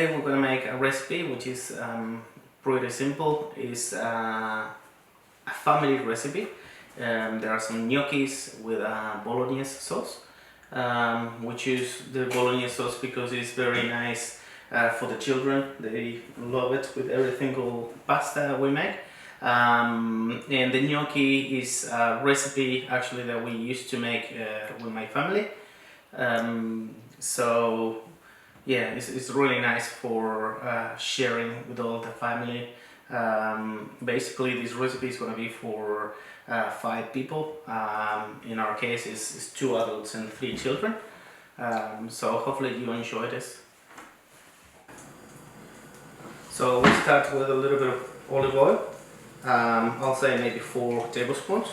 Today we're going to make a recipe which is pretty simple. It's a family recipe. There are some gnocchis with bolognese sauce. We choose the bolognese sauce because it's very nice for the children. They love it with every single pasta we make. And the gnocchi is a recipe actually that we used to make with my family. So yeah, it's really nice for sharing with all the family. Basically this recipe is going to be for 5 people. In our case it's 2 adults and 3 children. So hopefully you enjoy this. So we start with a little bit of olive oil. I'll say maybe 4 tablespoons.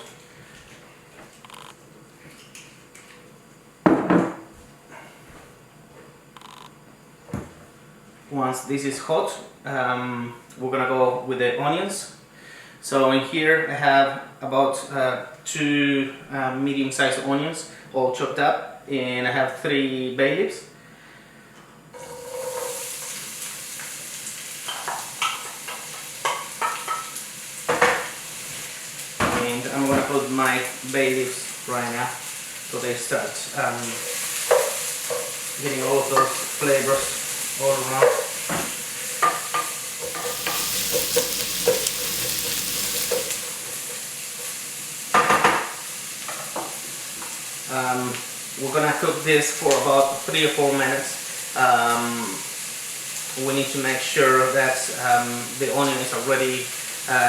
Once this is hot, we're gonna go with the onions. So in here I have about 2 medium-sized onions all chopped up, and I have 3 bay leaves. And I'm gonna put my bay leaves right now so they start getting all of those flavors all around. We're gonna cook this for about 3 or 4 minutes. We need to make sure that the onion is already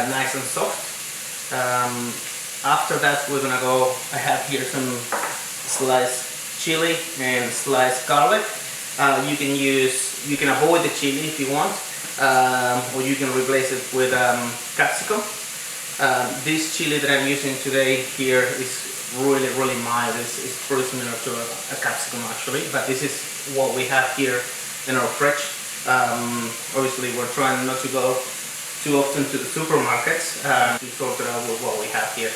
nice and soft. After that we're gonna go, I have here some sliced chili and sliced garlic. You can avoid the chili if you want, or you can replace it with capsicum. This chili that I'm using today here is really mild. It's pretty similar to a capsicum actually, but this is what we have here in our fridge. Obviously we're trying not to go too often to the supermarkets to sort it out with what we have here.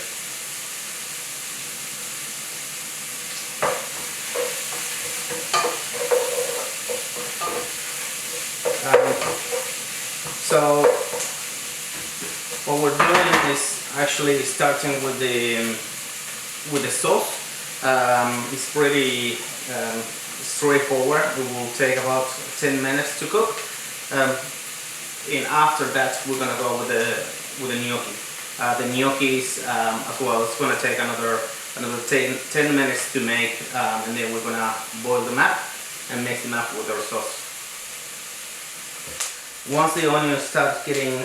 So what we're doing is actually starting with the sauce. It's pretty straightforward. It will take about 10 minutes to cook. And after that we're gonna go with the gnocchi. The gnocchis as well. It's gonna take another 10 minutes to make, and then we're gonna boil them up and mix them up with our sauce. Once the onions start getting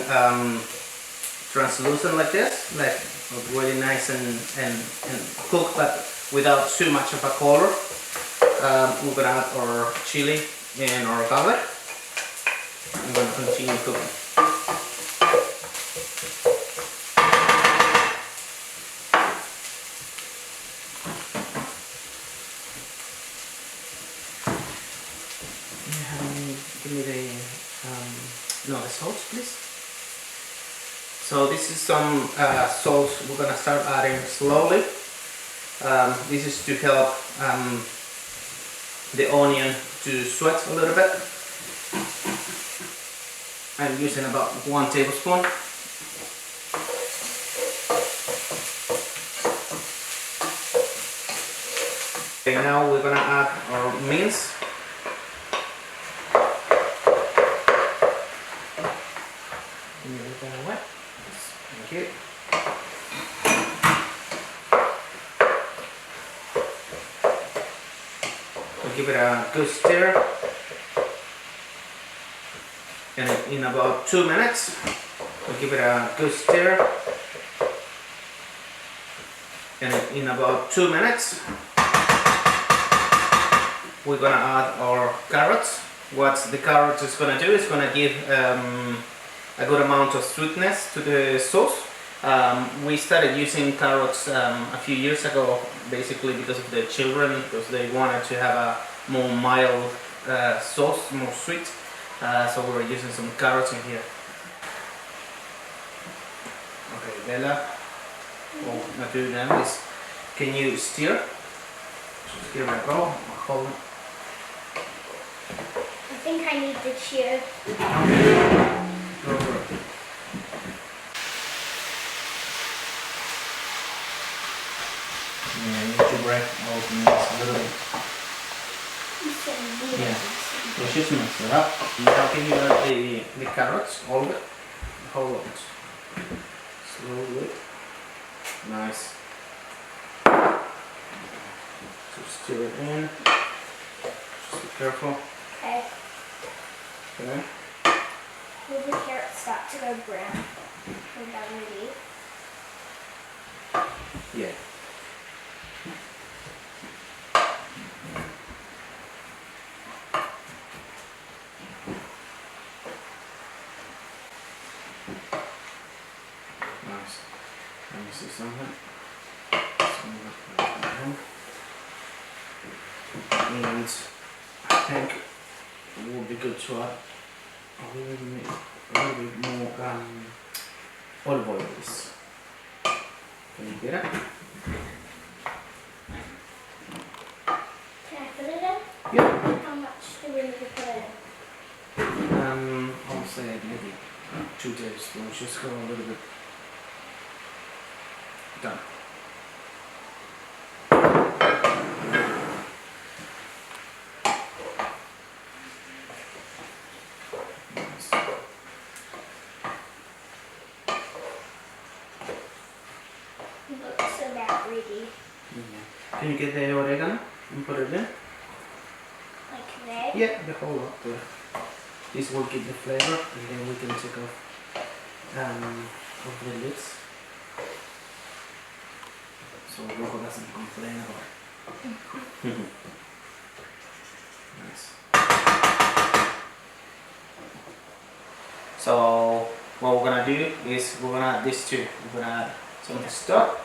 translucent like this, like really nice and cooked but without too much of a color, we're gonna add our chili and our garlic. I'm gonna continue cooking. Give me the salt, please. So this is some salt we're gonna start adding slowly. This is to help the onion to sweat a little bit. I'm using about 1 tablespoon. Okay, now we're gonna add our mince. Thank you. We'll give it a good stir, and in about 2 minutes we'll give it a good stir, and in about 2 minutes we're gonna add our carrots. What the carrot is gonna do is gonna give a good amount of sweetness to the sauce. We started using carrots a few years ago, basically because of the children, because they wanted to have a more mild sauce, more sweet. So we were using some carrots in here. Okay, Bella, what I'm gonna do now is, can you stir? So here I go. Hold. think I need the chew. Go for it. Yeah, you need to break open this a little bit. Yeah. So just mix it up. Now can you add the carrots, all of it? The whole lot. Slowly. Nice. So stir it in. Just be careful. Okay. Okay. Will the carrots start to go brown? We're done ready. Yeah. Nice. Let me see something. And I think it would be good to add a little bit more olive oil. Please. Can you get it? Can I put it in? Yeah. How much do we need to put it in? I'll say maybe 2 tablespoons. Just go a little bit. Done. Looks about ready. Can you get the oregano and put it in? Like there? Yeah, the whole lot there. This will give the flavor, and then we can take off the lids. So Rocco doesn't complain about it. Nice. So what we're gonna do is we're gonna add this too. We're gonna add some of the stock,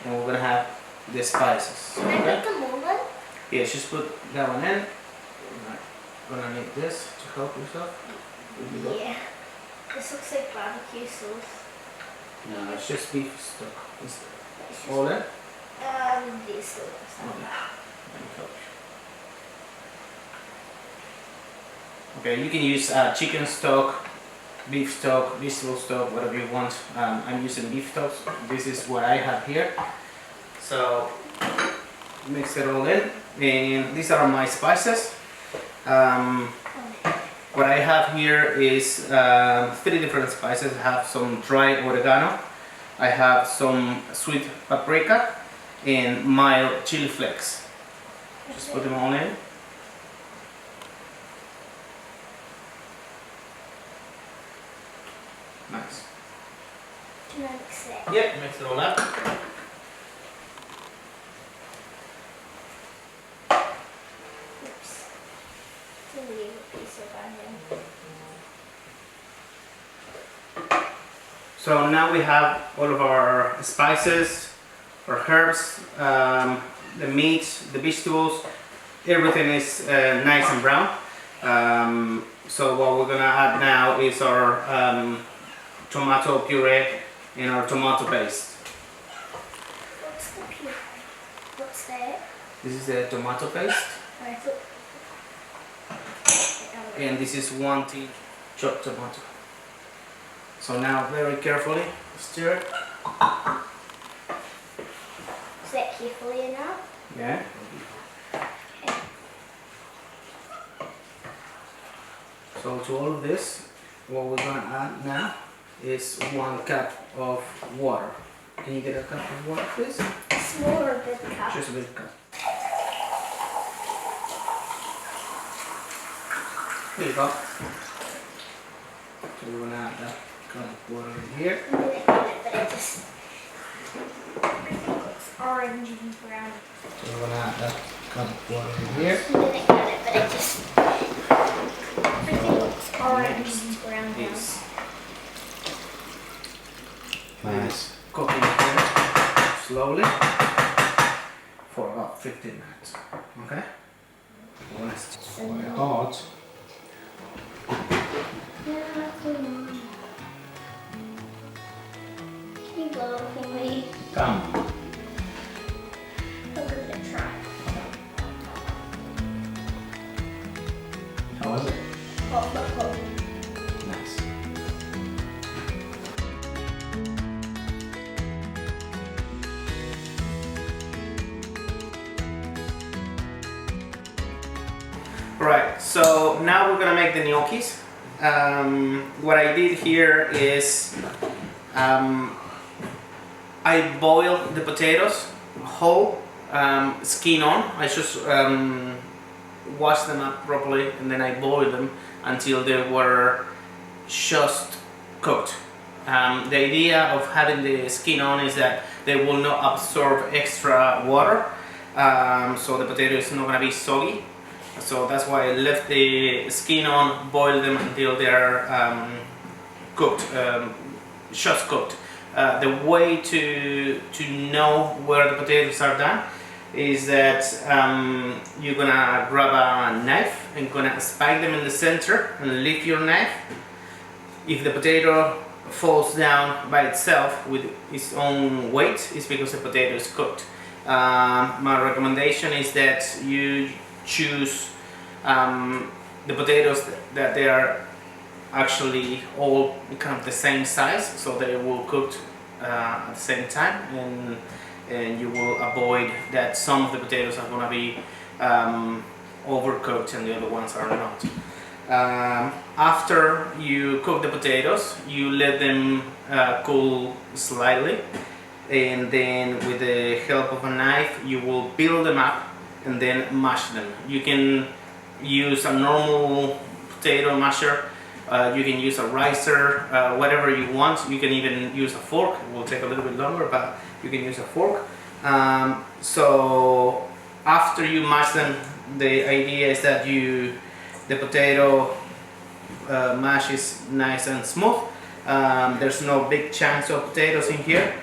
and we're gonna have the spices. Can I put them all in? Yeah, just put that one in. We're gonna need this to help yourself. Yeah. This looks like barbecue sauce. No, it's just beef stock. It's just, All in? this looks Okay, you can use chicken stock, beef stock, vegetable stock, whatever you want. I'm using beef stock. This is what I have here. So mix it all in, and these are my spices. What I have here is 3 different spices. I have some dry oregano, I have some sweet paprika, and mild chili flakes. Just put them all in. Nice. Can I mix it? Yep, mix it all up. Oops. It's a little piece of onion. So now we have all of our spices, our herbs, the meat, the vegetables, everything is nice and brown. So what we're gonna add now is our tomato puree and our tomato paste. What's the puree? What's that? This is the tomato paste, I thought. and this is 1 tea chopped tomato. So now very carefully stir it. Is that carefully enough? Yeah. Okay. So to all of this, what we're gonna add now is 1 cup of water. Can you get a cup of water, please? Small or big cup? Just a big cup. Here you go. So we're gonna add that cup of water in here. I'm gonna eat it, but it just. I think it looks orange and brown. So we're gonna add that cup of water in here. I'm gonna eat it, but it just. I think it looks orange and brown now. Yes. Nice. Cooking it here slowly for about 15 minutes. Okay? When it's quite hot. Can you blow it for me? Come. I'll give it a try. How was it? Alright, so now we're gonna make the gnocchis. What I did here is I boiled the potatoes whole, skin on. I just washed them up properly and then I boiled them until they were just cooked. The idea of having the skin on is that they will not absorb extra water, so the potato is not going to be soggy. So that's why I left the skin on, boiled them until they are cooked, just cooked. The way to know where the potatoes are done is that you're gonna grab a knife and gonna spike them in the center and lift your knife. If the potato falls down by itself with its own weight, it's because the potato is cooked. My recommendation is that you choose the potatoes that they are actually all kind of the same size, so they will cook at the same time, and you will avoid that some of the potatoes are going to be overcooked and the other ones are not. After you cook the potatoes, you let them cool slightly, and then with the help of a knife you will peel them up and then mash them. You can use a normal potato masher, you can use a ricer, whatever you want. You can even use a fork. It will take a little bit longer, but you can use a fork. So after you mash them, the idea is that the potato mash is nice and smooth. There's no big chunks of potatoes in here,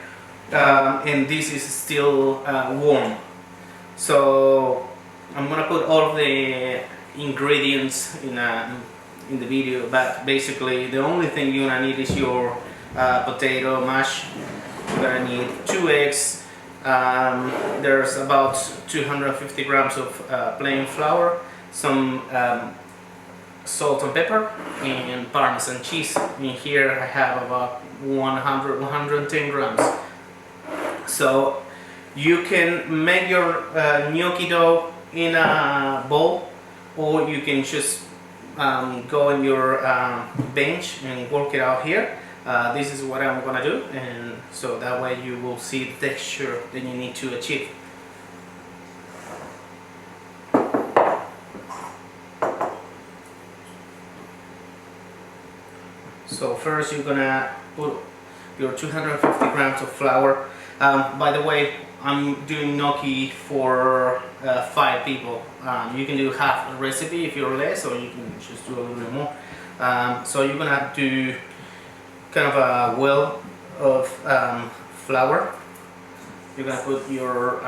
and this is still warm. So I'm gonna put all of the ingredients in the video, but basically the only thing you're gonna need is your potato mash. You're gonna need 2 eggs. There's about 250 grams of plain flour, some salt and pepper, and Parmesan cheese. In here I have about 110 grams. So you can make your gnocchi dough in a bowl, or you can just go in your bench and work it out here. This is what I'm gonna do, and so that way you will see the texture that you need to achieve. So first you're gonna put your 250 grams of flour. By the way, I'm doing gnocchi for 5 people. You can do half a recipe if you're less, or you can just do a little bit more. So you're gonna do kind of a well of flour. You're gonna put your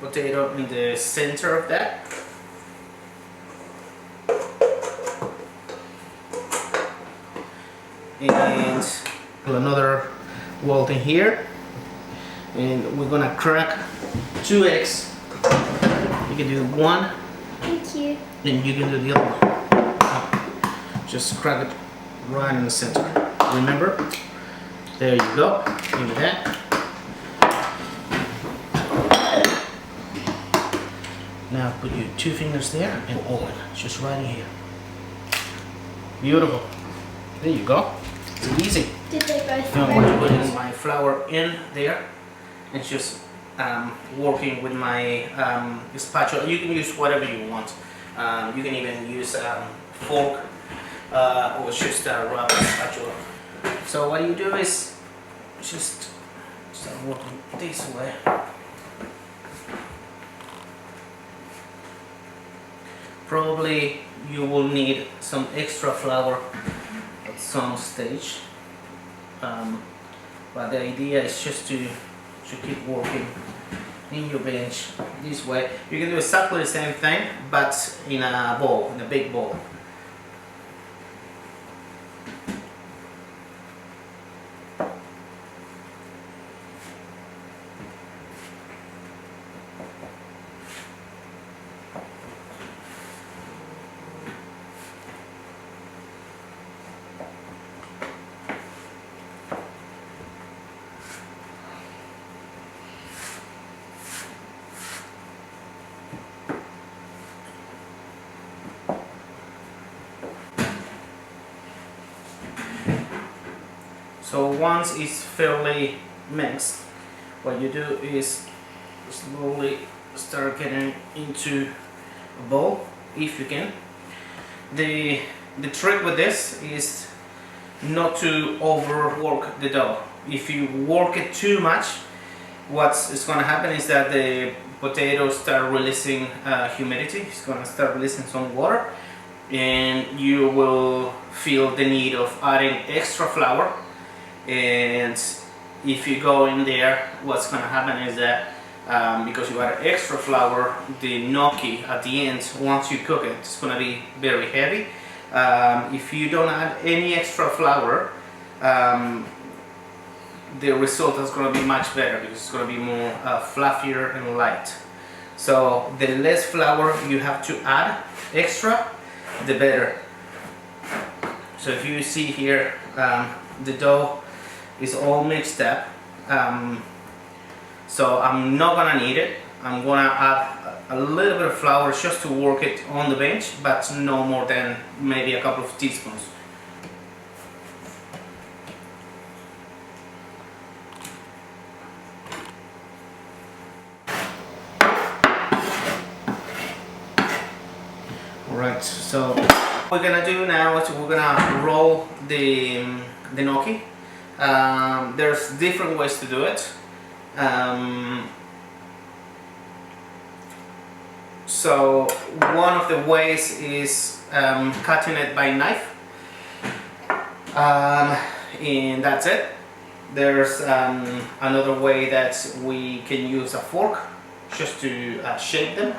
potato in the center of that. And another wall in here, and we're gonna crack 2 eggs. You can do 1. Thank you. And you can do the other one. Just crack it right in the center. Remember? There you go. Give me that. Now put your 2 fingers there and open. Just right in here. Beautiful. There you go. It's easy. Did they both? Now I'm putting my flour in there and just working with my spatula. You can use whatever you want. You can even use a fork or just a rubber spatula. So what you do is just start working this way. Probably you will need some extra flour at some stage, but the idea is just to keep working in your bench this way. You can do exactly the same thing, but in a bowl, in a big bowl. So once it's fairly mixed, what you do is slowly start getting into a bowl if you can. The trick with this is not to overwork the dough. If you work it too much, what's going to happen is that the potatoes start releasing humidity. It's going to start releasing some water, and you will feel the need of adding extra flour. And if you go in there, what's going to happen is that because you add extra flour, the gnocchi at the end, once you cook it, it's going to be very heavy. If you don't add any extra flour, the result is going to be much better because it's going to be more fluffier and light. So the less flour you have to add extra, the better. So if you see here, the dough is all mixed up. So I'm not gonna knead it. I'm gonna add a little bit of flour just to work it on the bench, but no more than maybe a couple of teaspoons. Alright, so what we're gonna do now is we're gonna roll the gnocchi. There's different ways to do it. So one of the ways is cutting it by knife, and that's it. There's another way that we can use a fork just to shape them,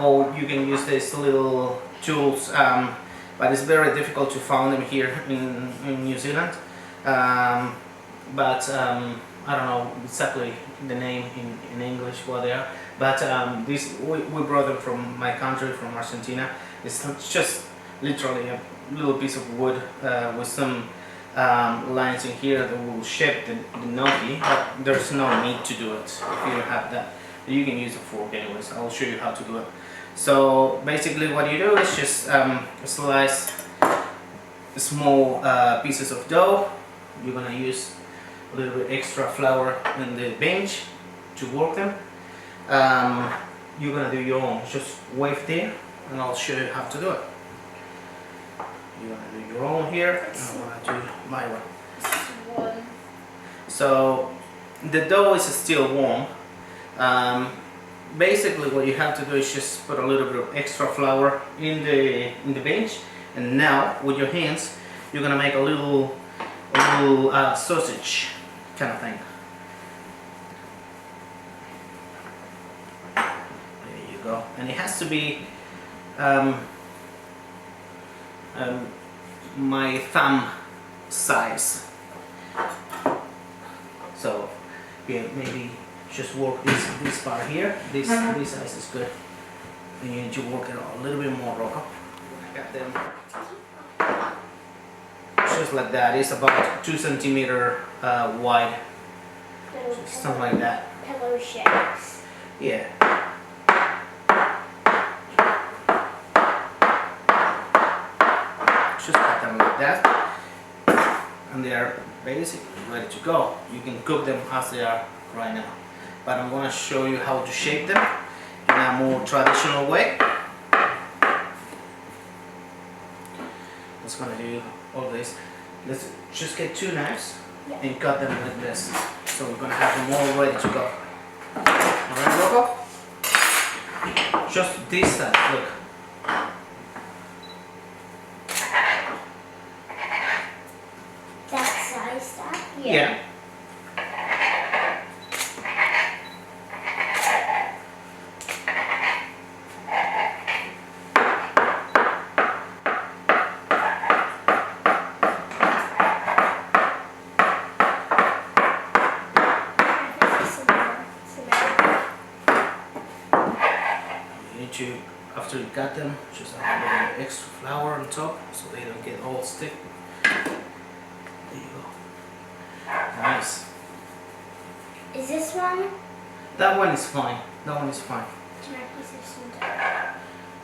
or you can use these little tools, but it's very difficult to find them here in New Zealand. But I don't know exactly the name in English what they are, but we brought them from my country, from Argentina. It's just literally a little piece of wood with some lines in here that will shape the gnocchi, but there's no need to do it if you don't have that. You can use a fork anyways. I'll show you how to do it. So basically what you do is just slice small pieces of dough. You're gonna use a little bit extra flour in the bench to work them. You're gonna do your own. Just wave there, and I'll show you how to do it. You're gonna do your own here, and I'm gonna do my one. So the dough is still warm. Basically, what you have to do is just put a little bit of extra flour in the bench, and now with your hands, you're gonna make a little sausage kind of thing. There you go, and it has to be my thumb size. So yeah, maybe just work this part here. This size is good, and you need to work it a little bit more, Rocco. I got them. Just like that. It's about 2 centimeters wide, something like that. Pillow shapes. Yeah. Just cut them like that, and they are basically ready to go. You can cook them as they are right now, but I'm going to show you how to shape them in a more traditional way. It's going to do all this. Let's just get 2 knives and cut them like this. So we're going to have them all ready to go. Alright, Rocco? Just this side, look. That size, that? Yeah. After you cut them, just add a little extra flour on top so they don't get all stick. There you go. Nice. Is this one? That one is fine. That one is fine.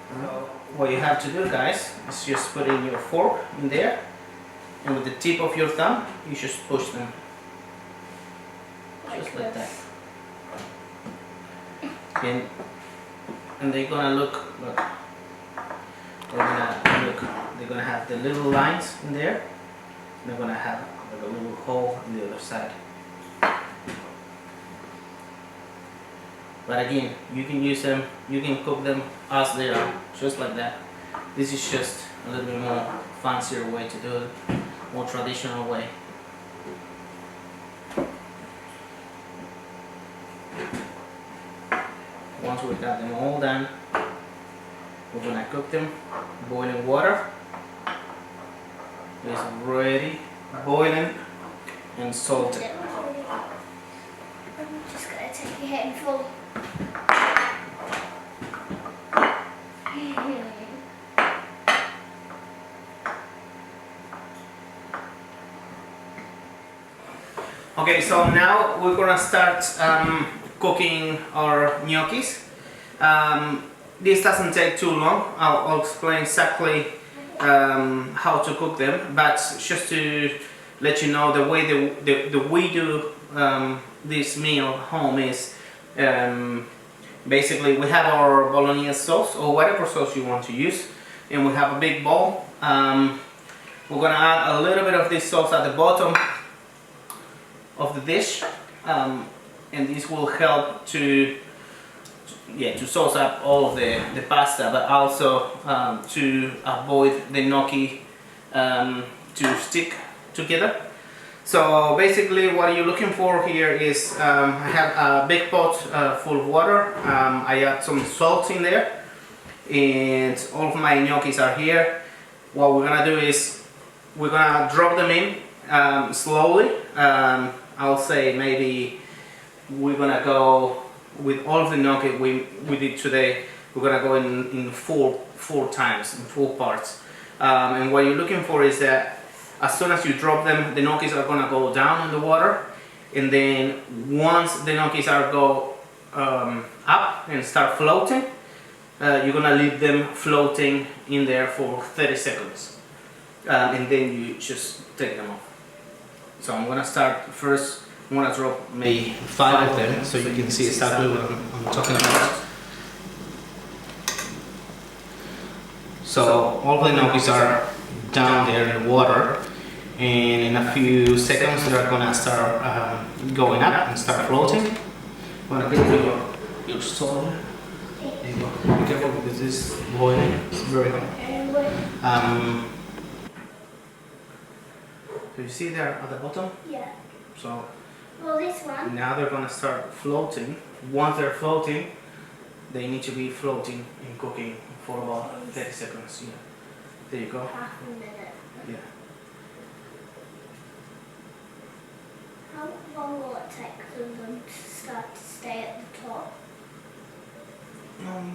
So what you have to do, guys, is just put in your fork in there and with the tip of your thumb, you just push them. Just like that. And they're gonna look. They're gonna have the little lines in there. They're gonna have like a little hole on the other side. But again, you can use them, you can cook them as they are, just like that. This is just a little bit more fancier way to do it, more traditional way. Once we got them all done, we're gonna cook them. Boiling water is ready, boiling and salted. I'm just gonna take a handful. Okay, so now we're gonna start cooking our gnocchis. This doesn't take too long. I'll explain exactly how to cook them, but just to let you know the way the we do this meal home is basically we have our bolognese sauce or whatever sauce you want to use, and we have a big bowl. We're gonna add a little bit of this sauce at the bottom of the dish, and this will help to sauce up all of the pasta, but also to avoid the gnocchi to stick together. So basically what you're looking for here is I have a big pot full of water. I add some salt in there, and all of my gnocchis are here. What we're gonna do is we're gonna drop them in slowly. I'll say maybe we're gonna go with all of the gnocchi we did today. We're gonna go in four times, in 4 parts. And what you're looking for is that as soon as you drop them, the gnocchis are gonna go down in the water, and then once the gnocchis go up and start floating, you're gonna leave them floating in there for 30 seconds, and then you just take them off. So I'm gonna start first. I'm gonna drop maybe 5 of them so you can see exactly what I'm talking about. So all the gnocchis are down there in the water, and in a few seconds they're gonna start going up and start floating. I'm gonna get your stove. There you go. Be careful because this is boiling. It's very hot. So you see there at the bottom? Yeah. So Well, this one. now they're gonna start floating. Once they're floating, they need to be floating and cooking for about 30 seconds. Yeah. There you go. Half a minute. Yeah. How long will it take for them to start to stay at the top?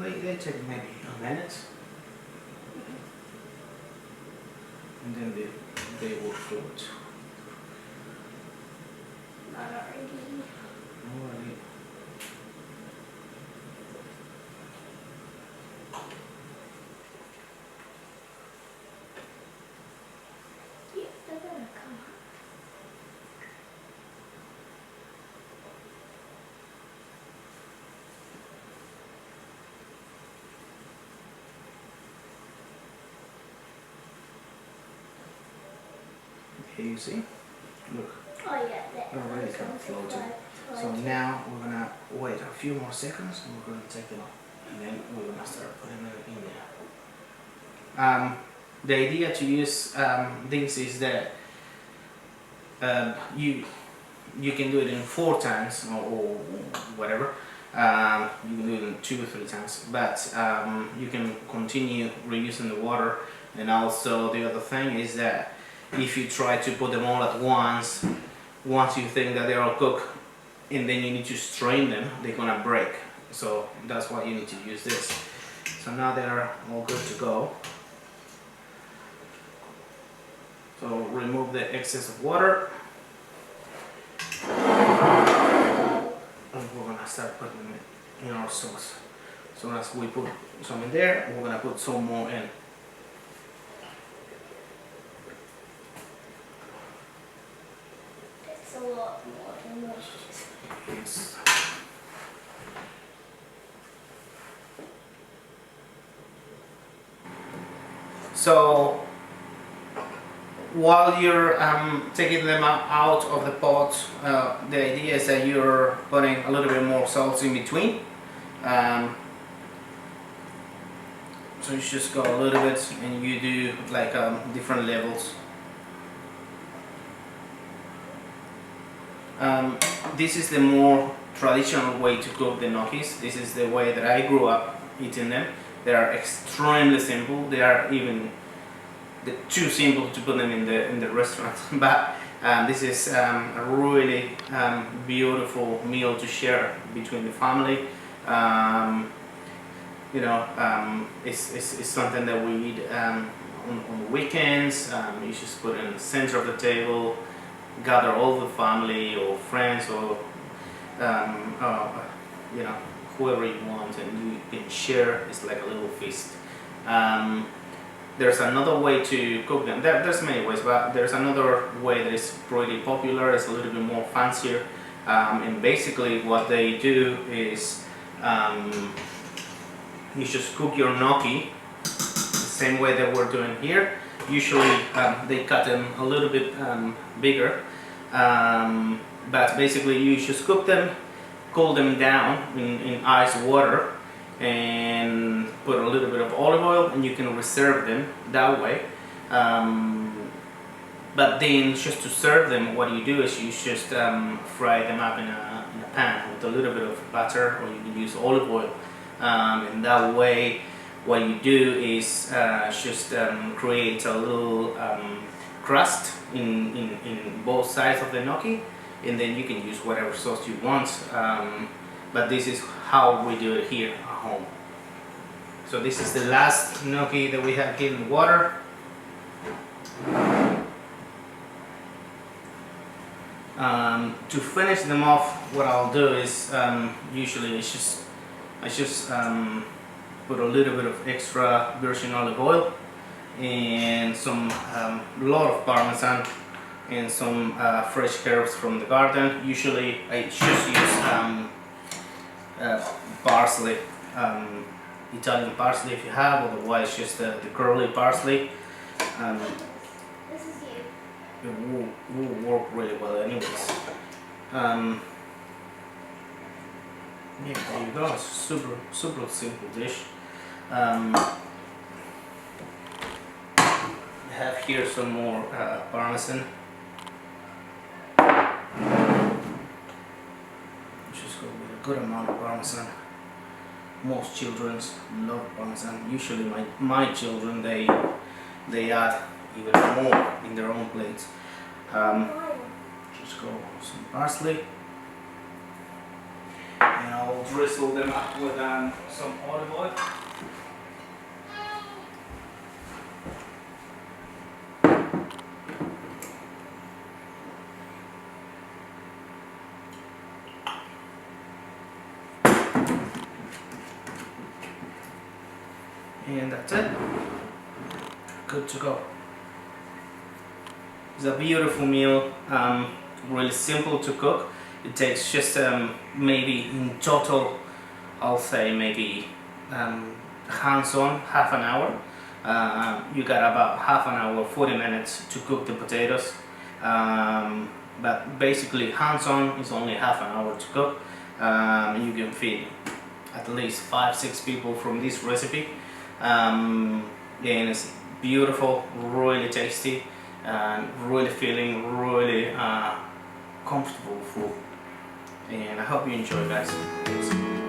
They take maybe a minute. And then they will float. Not already. Alright. Yeah, they're gonna come up. Here you see? Look, Oh yeah, they're already kind of floating. So now we're gonna wait a few more seconds and we're gonna take them off. And then we're gonna start putting them in there. The idea to use this is that you can do it in 4 times or whatever. You can do it in 2 or 3 times, but you can continue reusing the water. And also the other thing is that if you try to put them all at once you think that they're all cooked and then you need to strain them, they're gonna break. So that's why you need to use this. So now they're all good to go. So remove the excess of water. And we're gonna start putting them in our sauce. So as we put some in there, we're gonna put some more in. lot more than what she just put. Yes. So while you're taking them out of the pot, the idea is that you're putting a little bit more salt in between. So you just go a little bit and you do like different levels. This is the more traditional way to cook the gnocchis. This is the way that I grew up eating them. They are extremely simple. They are even too simple to put them in the restaurant. But this is a really beautiful meal to share between the family. You know, it's something that we eat on the weekends. You just put it in the center of the table, gather all the family or friends or you know, whoever you want, and you can share. It's like a little feast. There's another way to cook them. There's many ways, but there's another way that is pretty popular. It's a little bit more fancier, and basically what they do is you just cook your gnocchi the same way that we're doing here. Usually they cut them a little bit bigger, but basically you just cook them, cool them down in ice water, and put a little bit of olive oil, and you can reserve them that way. But then just to serve them, what you do is you just fry them up in a pan with a little bit of butter, or you can use olive oil. And that way what you do is just create a little crust in both sides of the gnocchi, and then you can use whatever sauce you want. But this is how we do it here at home. So this is the last gnocchi that we have here in water. To finish them off, what I'll do is usually I just put a little bit of extra virgin olive oil and some lot of parmesan and some fresh herbs from the garden. Usually I just use parsley, Italian parsley if you have, otherwise just the curly parsley. This is you. It will work really well anyways. Yeah, there you go. It's a super simple dish. I have here some more parmesan. Just go with a good amount of parmesan. Most children love parmesan. Usually my children they add even more in their own plates. Just go with some parsley. And I'll drizzle them up with some olive oil. And that's it. Good to go. It's a beautiful meal, really simple to cook. It takes just maybe in total, I'll say maybe hands-on half an hour. You got about half an hour, 40 minutes to cook the potatoes. But basically hands-on is only half an hour to cook. You can feed at least 5-6 people from this recipe. And it's beautiful, really tasty, and really filling, really comfortable food. And I hope you enjoy, guys. Thanks.